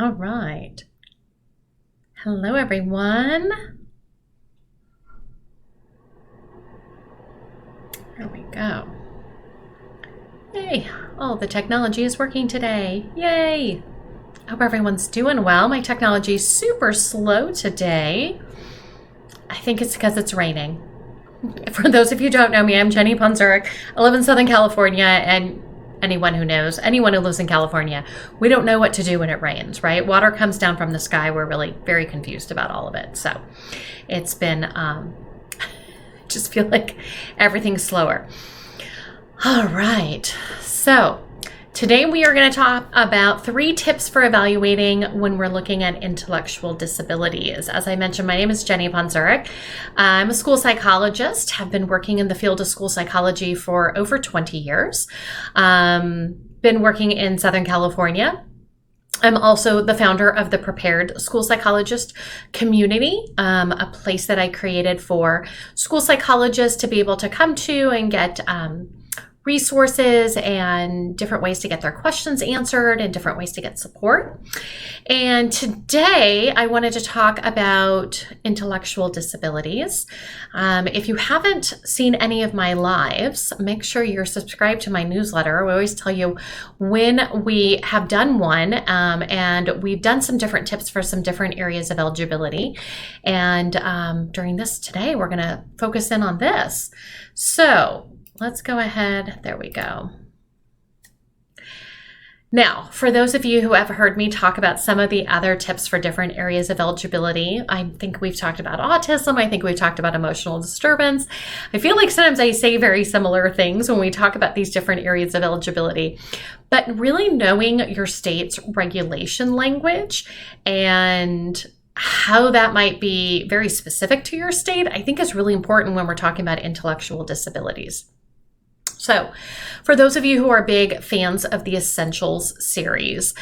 All right. Hello, everyone. There we go. Yay. Oh, the technology is working today. Yay. Hope everyone's doing well. My technology is super slow today. I think it's because it's raining. For those of you who don't know me, I'm Jenny Ponzurek. I live in Southern California, and anyone who lives in California, we don't know what to do when it rains, right? Water comes down from the sky. We're really very confused about all of it. So it's been, just feel like everything's slower. All right. So today we are going to talk about 3 tips for evaluating when we're looking at intellectual disabilities. As I mentioned, my name is Jenny Ponzurek. I'm a school psychologist, have been working in the field of school psychology for over 20 years. Been working in Southern California. I'm also the founder of the Prepared School Psychologist community, a place that I created for school psychologists to be able to come to and get resources and different ways to get their questions answered and different ways to get support. And today I wanted to talk about intellectual disabilities. If you haven't seen any of my lives, make sure you're subscribed to my newsletter. We always tell you when we have done one, and we've done some different tips for some different areas of eligibility. And during this today, we're going to focus in on this. So let's go ahead. There we go. Now, for those of you who have heard me talk about some of the other tips for different areas of eligibility, I think we've talked about autism. I think we've talked about emotional disturbance. I feel like sometimes I say very similar things when we talk about these different areas of eligibility, but really knowing your state's regulation language and how that might be very specific to your state, I think is really important when we're talking about intellectual disabilities. So for those of you who are big fans of the Essentials series,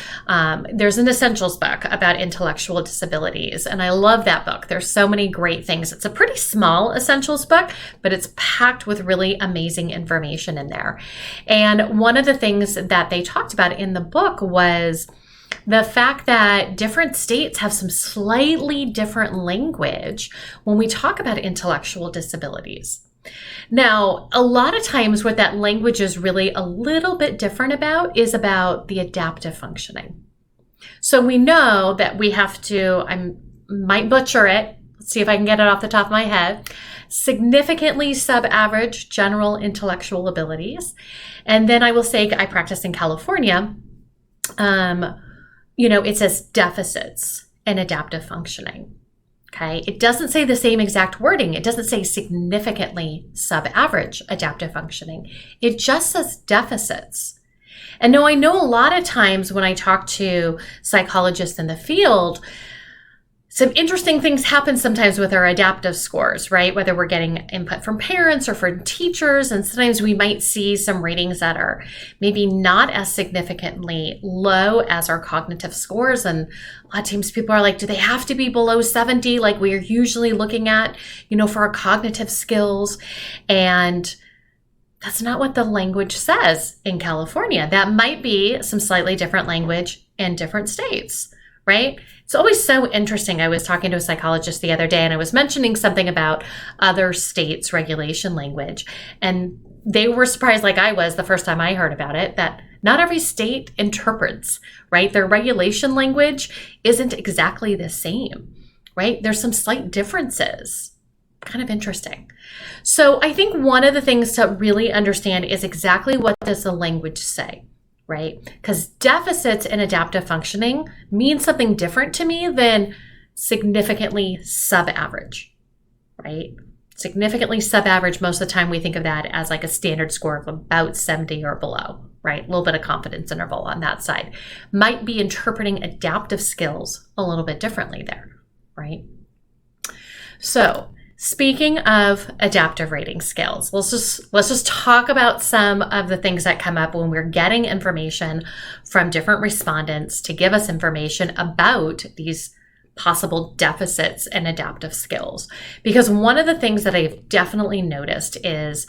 there's an Essentials book about intellectual disabilities, and I love that book. There's so many great things. It's a pretty small Essentials book, but it's packed with really amazing information in there. And one of the things that they talked about in the book was the fact that different states have some slightly different language when we talk about intellectual disabilities. Now, a lot of times what that language is really a little bit different about is about the adaptive functioning. So we know that we have to, I might butcher it, let's see if I can get it off the top of my head, significantly sub-average general intellectual abilities. And then I will say, I practice in California, it says deficits in adaptive functioning. Okay, it doesn't say the same exact wording. It doesn't say significantly sub-average adaptive functioning. It just says deficits. And now I know a lot of times when I talk to psychologists in the field, some interesting things happen sometimes with our adaptive scores, right? Whether we're getting input from parents or from teachers, and sometimes we might see some ratings that are maybe not as significantly low as our cognitive scores. And a lot of times people are like, do they have to be below 70 like we are usually looking at, for our cognitive skills? And that's not what the language says in California. That might be some slightly different language in different states, right? It's always so interesting. I was talking to a psychologist the other day, and I was mentioning something about other states' regulation language. And they were surprised, like I was the first time I heard about it, that not every state interprets, right? Their regulation language isn't exactly the same, right? There's some slight differences. Kind of interesting. So I think one of the things to really understand is exactly what does the language say? Right? Because deficits in adaptive functioning mean something different to me than significantly sub-average, right? Significantly sub-average, most of the time we think of that as like a standard score of about 70 or below, right? A little bit of confidence interval on that side. Might be interpreting adaptive skills a little bit differently there, right? So speaking of adaptive rating scales, let's just talk about some of the things that come up when we're getting information from different respondents to give us information about these possible deficits in adaptive skills. Because one of the things that I've definitely noticed is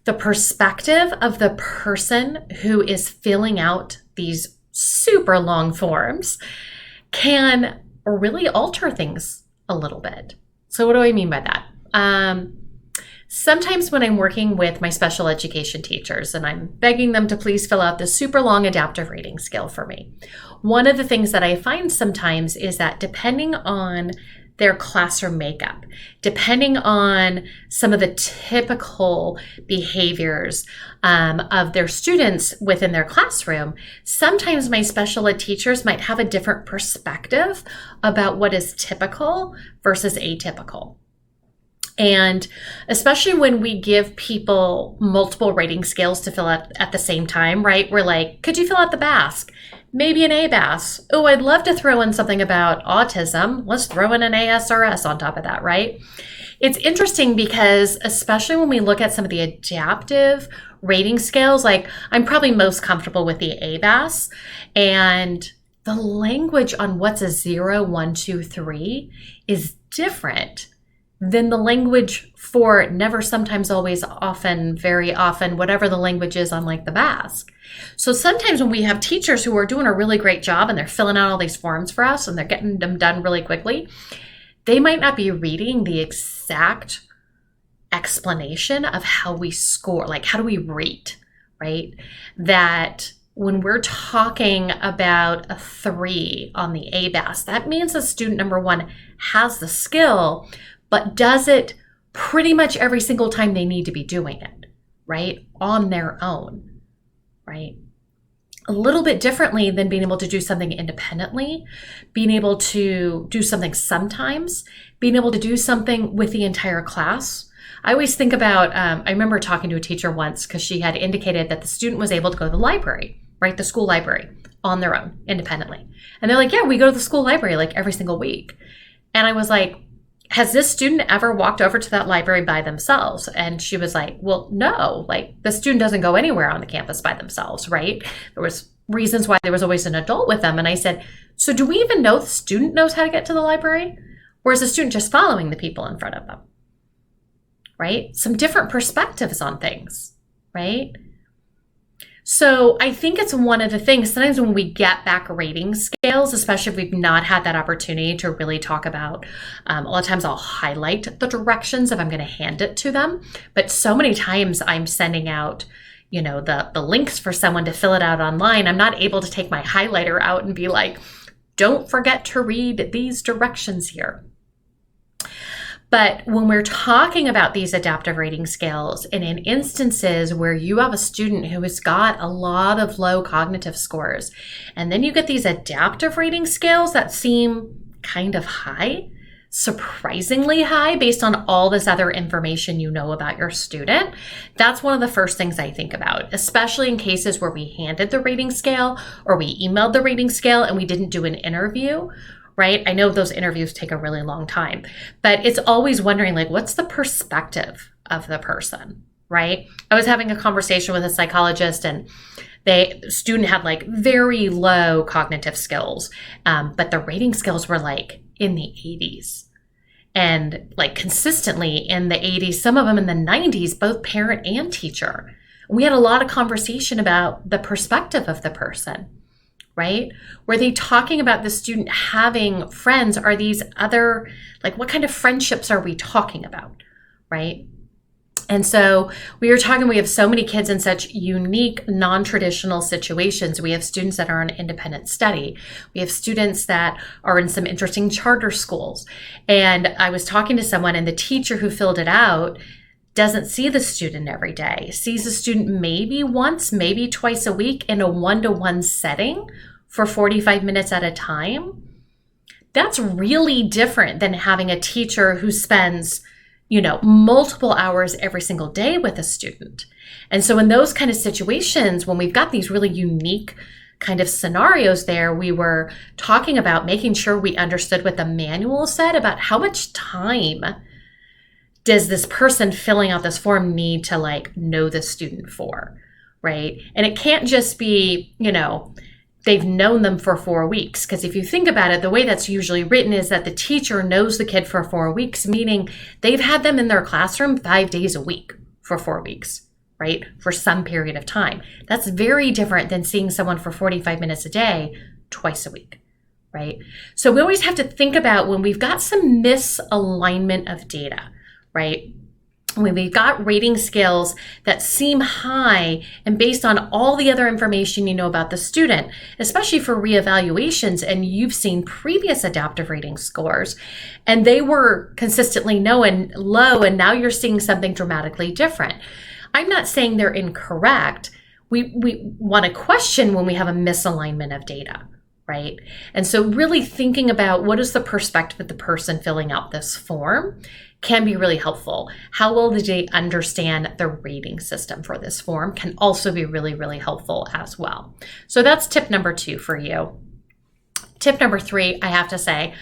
the perspective of the person who is filling out these super long forms can really alter things a little bit. So what do I mean by that? Sometimes when I'm working with my special education teachers and I'm begging them to please fill out this super long adaptive reading skill for me, one of the things that I find sometimes is that depending on their classroom makeup, depending on some of the typical behaviors of their students within their classroom, sometimes my special ed teachers might have a different perspective about what is typical versus atypical. And especially when we give people multiple rating scales to fill out at the same time, right? We're like, could you fill out the BASC? Maybe an ABAS. Oh, I'd love to throw in something about autism. Let's throw in an ASRS on top of that, right? It's interesting because especially when we look at some of the adaptive rating scales, like I'm probably most comfortable with the ABAS, and the language on what's a 0, 1, 2, 3 is different than the language for never, sometimes, always, often, very often, whatever the language is on like the BASC. So sometimes when we have teachers who are doing a really great job and they're filling out all these forms for us and they're getting them done really quickly, they might not be reading the exact explanation of how we score, like how do we rate, right? That when we're talking about a 3 on the ABAS, that means that student number 1 has the skill, but does it pretty much every single time they need to be doing it, right? On their own, right? A little bit differently than being able to do something independently, being able to do something sometimes, being able to do something with the entire class. I always think about, I remember talking to a teacher once because she had indicated that the student was able to go to the library, right? The school library on their own, independently. And they're like, yeah, we go to the school library like every single week. And I was like, has this student ever walked over to that library by themselves? And she was like, well, no, like the student doesn't go anywhere on the campus by themselves, right? There was reasons why there was always an adult with them. And I said, so do we even know the student knows how to get to the library? Or is the student just following the people in front of them, right? Some different perspectives on things, right? So I think it's one of the things, sometimes when we get back rating scales, especially if we've not had that opportunity to really talk about, a lot of times I'll highlight the directions if I'm going to hand it to them. But so many times I'm sending out, the links for someone to fill it out online. I'm not able to take my highlighter out and be like, don't forget to read these directions here. But when we're talking about these adaptive rating scales, and in instances where you have a student who has got a lot of low cognitive scores, and then you get these adaptive rating scales that seem kind of high, surprisingly high based on all this other information you know about your student, that's one of the first things I think about, especially in cases where we handed the rating scale or we emailed the rating scale and we didn't do an interview. Right? I know those interviews take a really long time, but it's always wondering, like, what's the perspective of the person, right? I was having a conversation with a psychologist and the student had like very low cognitive skills, but the rating skills were like in the 80s and like consistently in the 80s, some of them in the 90s, both parent and teacher. We had a lot of conversation about the perspective of the person. Right? Were they talking about the student having friends? Are these other, like, what kind of friendships are we talking about? Right? And so we have so many kids in such unique, non-traditional situations. We have students that are in independent study. We have students that are in some interesting charter schools. And I was talking to someone, and the teacher who filled it out doesn't see the student every day, sees the student maybe once, maybe twice a week in a one-to-one setting for 45 minutes at a time. That's really different than having a teacher who spends, multiple hours every single day with a student. And so in those kind of situations, when we've got these really unique kind of scenarios there, we were talking about making sure we understood what the manual said about how much time does this person filling out this form need to like know the student for, right? And it can't just be, they've known them for 4 weeks. Because if you think about it, the way that's usually written is that the teacher knows the kid for 4 weeks, meaning they've had them in their classroom 5 days a week for 4 weeks, right, for some period of time. That's very different than seeing someone for 45 minutes a day, twice a week, right? So we always have to think about when we've got some misalignment of data, right? When we've got rating scales that seem high and based on all the other information you know about the student, especially for reevaluations, and you've seen previous adaptive rating scores and they were consistently low, and now you're seeing something dramatically different. I'm not saying they're incorrect. We want to question when we have a misalignment of data, right? And so really thinking about what is the perspective of the person filling out this form can be really helpful. How well do they understand the rating system for this form can also be really, really helpful as well. So that's tip number 2 for you. Tip number 3, I have to say,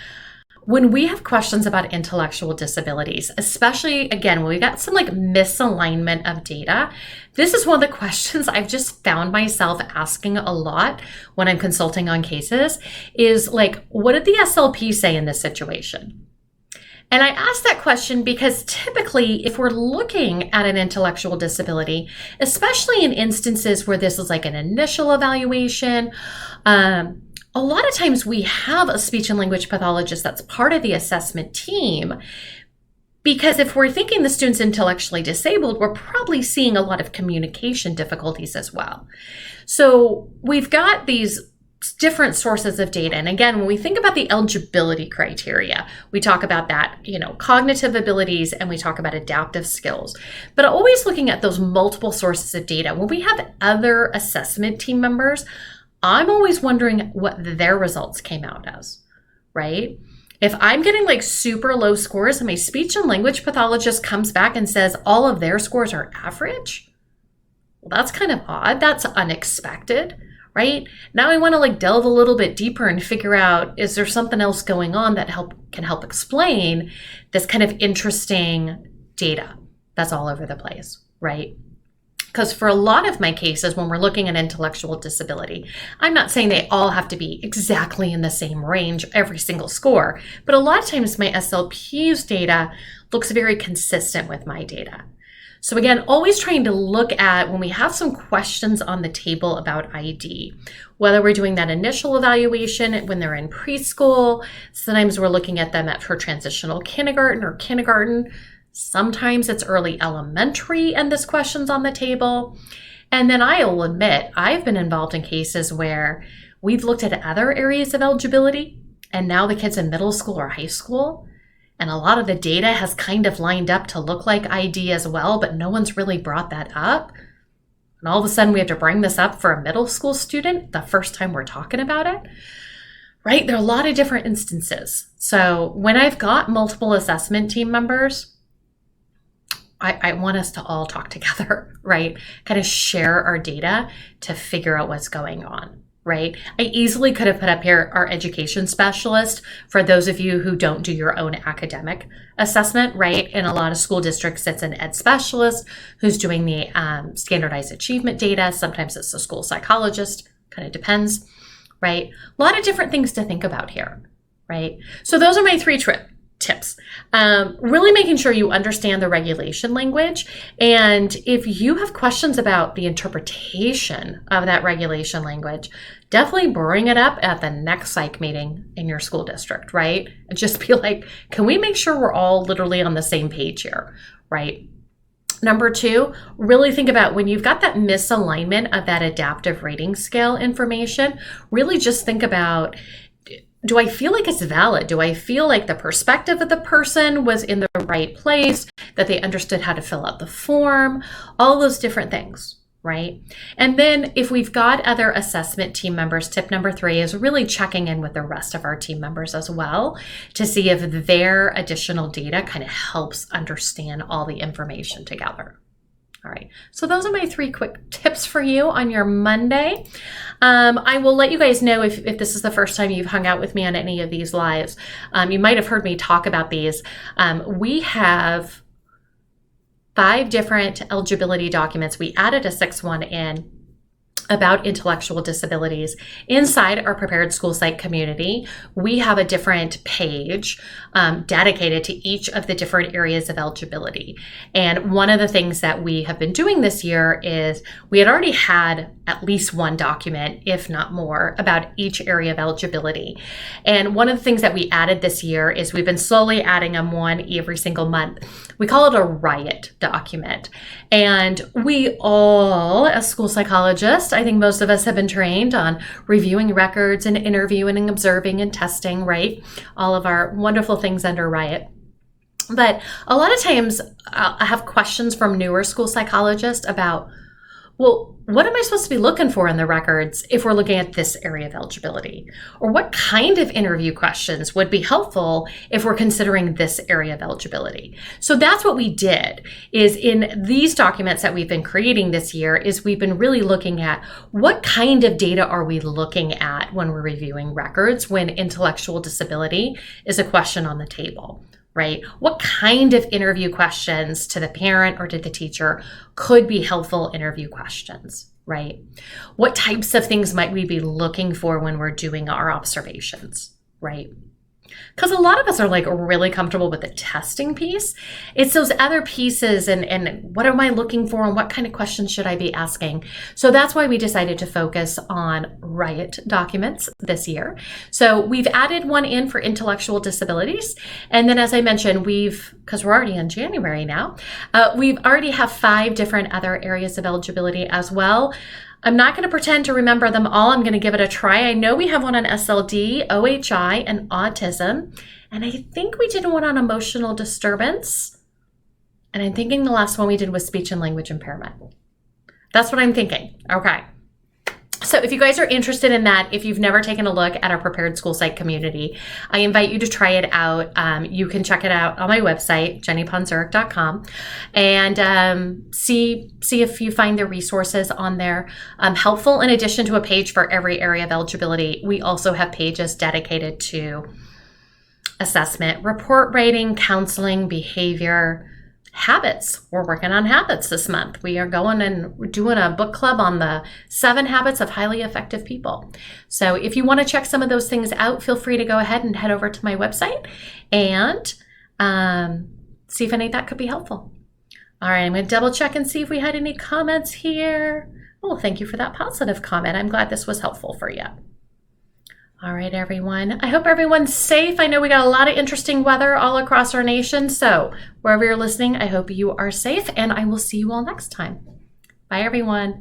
when we have questions about intellectual disabilities, especially again, when we got some like misalignment of data, this is one of the questions I've just found myself asking a lot when I'm consulting on cases is like, what did the SLP say in this situation? And I ask that question because typically if we're looking at an intellectual disability, especially in instances where this is like an initial evaluation, a lot of times we have a speech and language pathologist that's part of the assessment team, because if we're thinking the student's intellectually disabled, we're probably seeing a lot of communication difficulties as well. So we've got these different sources of data. And again, when we think about the eligibility criteria, we talk about that, cognitive abilities, and we talk about adaptive skills. But always looking at those multiple sources of data, when we have other assessment team members, I'm always wondering what their results came out as, right? If I'm getting like super low scores and my speech and language pathologist comes back and says all of their scores are average, well, that's kind of odd. That's unexpected, right? Now I want to like delve a little bit deeper and figure out, is there something else going on that can help explain this kind of interesting data that's all over the place, right? Because for a lot of my cases, when we're looking at intellectual disability, I'm not saying they all have to be exactly in the same range, every single score, but a lot of times my SLP's data looks very consistent with my data. So again, always trying to look at when we have some questions on the table about ID, whether we're doing that initial evaluation when they're in preschool, sometimes we're looking at them for transitional kindergarten or kindergarten. Sometimes it's early elementary and this question's on the table. And then I'll admit, I've been involved in cases where we've looked at other areas of eligibility and now the kid's in middle school or high school. And a lot of the data has kind of lined up to look like ID as well, but no one's really brought that up. And all of a sudden we have to bring this up for a middle school student the first time we're talking about it, right? There are a lot of different instances. So when I've got multiple assessment team members, I want us to all talk together, right? Kind of share our data to figure out what's going on, right? I easily could have put up here our education specialist for those of you who don't do your own academic assessment, right? In a lot of school districts, it's an ed specialist who's doing the standardized achievement data. Sometimes it's a school psychologist, kind of depends, right? A lot of different things to think about here, right? So those are my 3 tips. Really making sure you understand the regulation language. And if you have questions about the interpretation of that regulation language, definitely bring it up at the next psych meeting in your school district, right? And just be like, can we make sure we're all literally on the same page here, right? Number 2, really think about when you've got that misalignment of that adaptive rating scale information, really just think about, do I feel like it's valid? Do I feel like the perspective of the person was in the right place, that they understood how to fill out the form, all those different things, right? And then if we've got other assessment team members, tip number 3 is really checking in with the rest of our team members as well to see if their additional data kind of helps understand all the information together. All right, so those are my 3 quick tips for you on your Monday. I will let you guys know if this is the first time you've hung out with me on any of these lives. You might have heard me talk about these. We have 5 different eligibility documents. We added a 6th one in about intellectual disabilities. Inside our prepared school site community, we have a different page dedicated to each of the different areas of eligibility. And one of the things that we have been doing this year is we had already had at least one document, if not more, about each area of eligibility. And one of the things that we added this year is we've been slowly adding them one every single month. We call it a riot document. And we all, as school psychologists, I think most of us have been trained on reviewing records and interviewing and observing and testing, right? All of our wonderful things under riot. But a lot of times I have questions from newer school psychologists about, well, what am I supposed to be looking for in the records if we're looking at this area of eligibility? Or what kind of interview questions would be helpful if we're considering this area of eligibility? So that's what we did, is in these documents that we've been creating this year, is we've been really looking at what kind of data are we looking at when we're reviewing records when intellectual disability is a question on the table. Right? What kind of interview questions to the parent or to the teacher could be helpful interview questions, right? What types of things might we be looking for when we're doing our observations, right? Because a lot of us are like really comfortable with the testing piece. It's those other pieces and what am I looking for and what kind of questions should I be asking? So that's why we decided to focus on riot documents this year. So we've added one in for intellectual disabilities. And then as I mentioned, because we're already in January now, we've already have 5 different other areas of eligibility as well. I'm not going to pretend to remember them all. I'm going to give it a try. I know we have one on SLD, OHI, and autism. And I think we did one on emotional disturbance. And I'm thinking the last one we did was speech and language impairment. That's what I'm thinking. Okay. So if you guys are interested in that, if you've never taken a look at our prepared school site community, I invite you to try it out. You can check it out on my website, jennyponzurek.com, and see if you find the resources on there helpful. In addition to a page for every area of eligibility, we also have pages dedicated to assessment, report writing, counseling, behavior, habits. We're working on habits this month. We are going and we're doing a book club on the 7 habits of highly effective people. So if you want to check some of those things out, feel free to go ahead and head over to my website and see if any of that could be helpful. All right, I'm going to double check and see if we had any comments here. Oh, thank you for that positive comment. I'm glad this was helpful for you. All right, everyone. I hope everyone's safe. I know we got a lot of interesting weather all across our nation. So wherever you're listening, I hope you are safe, and I will see you all next time. Bye, everyone.